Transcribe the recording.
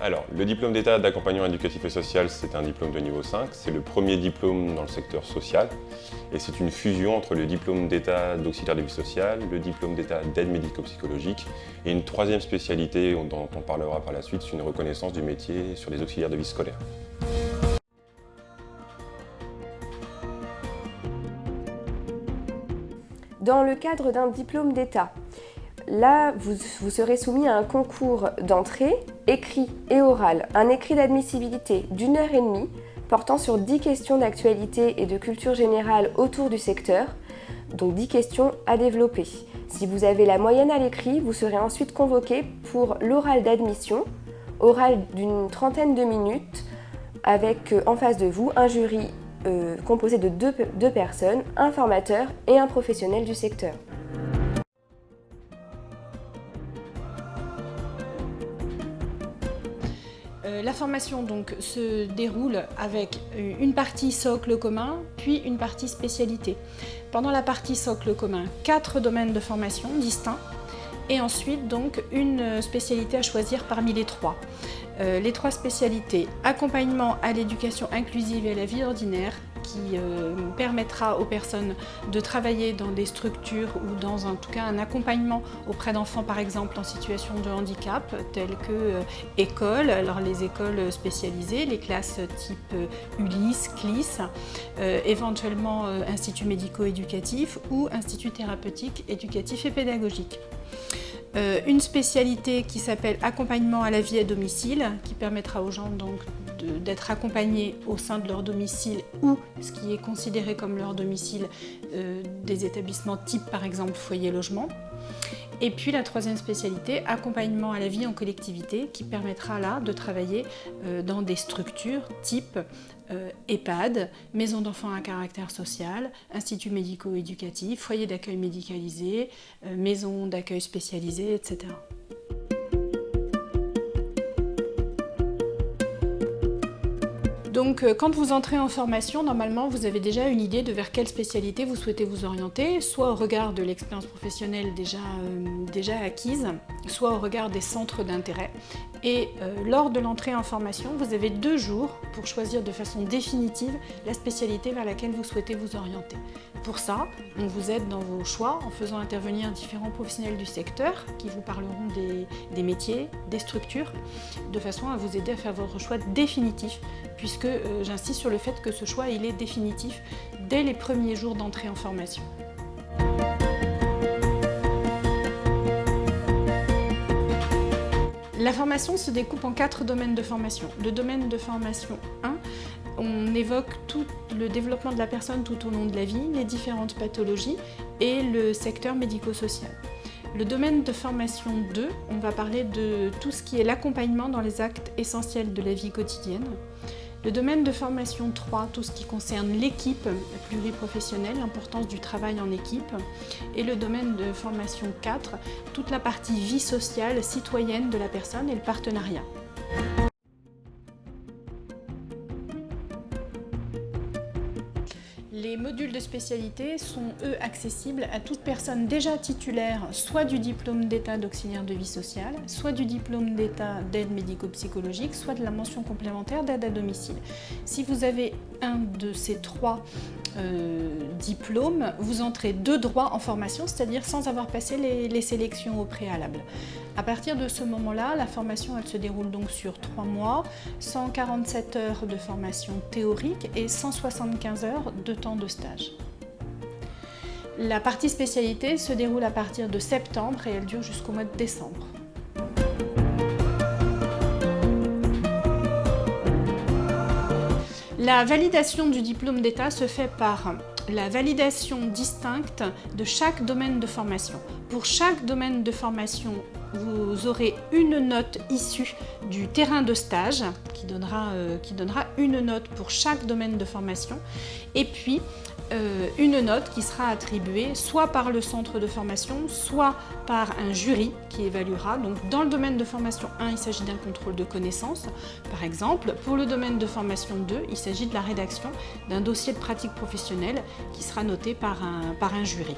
Alors, le diplôme d'État d'accompagnement éducatif et social, c'est un diplôme de niveau 5. C'est le premier diplôme dans le secteur social. Et c'est une fusion entre le diplôme d'État d'auxiliaire de vie sociale, le diplôme d'État d'aide médico-psychologique et une troisième spécialité dont on parlera par la suite, c'est une reconnaissance du métier sur les auxiliaires de vie scolaire. Dans le cadre d'un diplôme d'État, là, vous serez soumis à un concours d'entrée, écrit et oral, un écrit d'admissibilité d'1h30 portant sur 10 questions d'actualité et de culture générale autour du secteur, donc 10 questions à développer. Si vous avez la moyenne à l'écrit, vous serez ensuite convoqué pour l'oral d'admission, oral d'une trentaine de minutes, avec en face de vous un jury composé de deux personnes, un formateur et un professionnel du secteur. La formation donc se déroule avec une partie socle commun, puis une partie spécialité. Pendant la partie socle commun, 4 domaines de formation distincts et ensuite donc une spécialité à choisir parmi les 3. Les 3 spécialités: accompagnement à l'éducation inclusive et à la vie ordinaire, qui permettra aux personnes de travailler dans des structures ou dans en tout cas un accompagnement auprès d'enfants par exemple en situation de handicap telles que écoles, alors les écoles spécialisées, les classes type ULIS, CLIS, éventuellement instituts médico-éducatifs ou instituts thérapeutiques, éducatifs et pédagogiques. Une spécialité qui s'appelle accompagnement à la vie à domicile, qui permettra aux gens donc d'être accompagnés au sein de leur domicile ou ce qui est considéré comme leur domicile, des établissements type par exemple foyer logement. Et puis la troisième spécialité, accompagnement à la vie en collectivité, qui permettra là de travailler dans des structures type EHPAD, maison d'enfants à caractère social, instituts médico-éducatifs, foyer d'accueil médicalisé, maison d'accueil spécialisée, etc. Donc quand vous entrez en formation, normalement vous avez déjà une idée de vers quelle spécialité vous souhaitez vous orienter, soit au regard de l'expérience professionnelle déjà acquise, soit au regard des centres d'intérêt. Et lors de l'entrée en formation, vous avez 2 jours pour choisir de façon définitive la spécialité vers laquelle vous souhaitez vous orienter. Pour ça, on vous aide dans vos choix en faisant intervenir différents professionnels du secteur qui vous parleront des métiers, des structures, de façon à vous aider à faire votre choix définitif, puisque j'insiste sur le fait que ce choix il est définitif dès les premiers jours d'entrée en formation. La formation se découpe en 4 domaines de formation. Le domaine de formation 1, on évoque tout le développement de la personne tout au long de la vie, les différentes pathologies et le secteur médico-social. Le domaine de formation 2, on va parler de tout ce qui est l'accompagnement dans les actes essentiels de la vie quotidienne. Le domaine de formation 3, tout ce qui concerne l'équipe pluriprofessionnelle, l'importance du travail en équipe. Et le domaine de formation 4, toute la partie vie sociale, citoyenne de la personne et le partenariat. Les modules de spécialité sont, eux, accessibles à toute personne déjà titulaire soit du diplôme d'État d'auxiliaire de vie sociale, soit du diplôme d'État d'aide médico-psychologique, soit de la mention complémentaire d'aide à domicile. Si vous avez un de ces 3 diplômes, vous entrez de droit en formation, c'est-à-dire sans avoir passé les sélections au préalable. À partir de ce moment-là, la formation elle se déroule donc sur 3 mois, 147 heures de formation théorique et 175 heures de temps de stage. La partie spécialité se déroule à partir de septembre et elle dure jusqu'au mois de décembre. La validation du diplôme d'État se fait par la validation distincte de chaque domaine de formation. Pour chaque domaine de formation, vous aurez une note issue du terrain de stage qui donnera une note pour chaque domaine de formation et puis une note qui sera attribuée soit par le centre de formation, soit par un jury qui évaluera. Donc dans le domaine de formation 1, il s'agit d'un contrôle de connaissances. Par exemple, pour le domaine de formation 2, il s'agit de la rédaction d'un dossier de pratique professionnelle qui sera noté par un jury.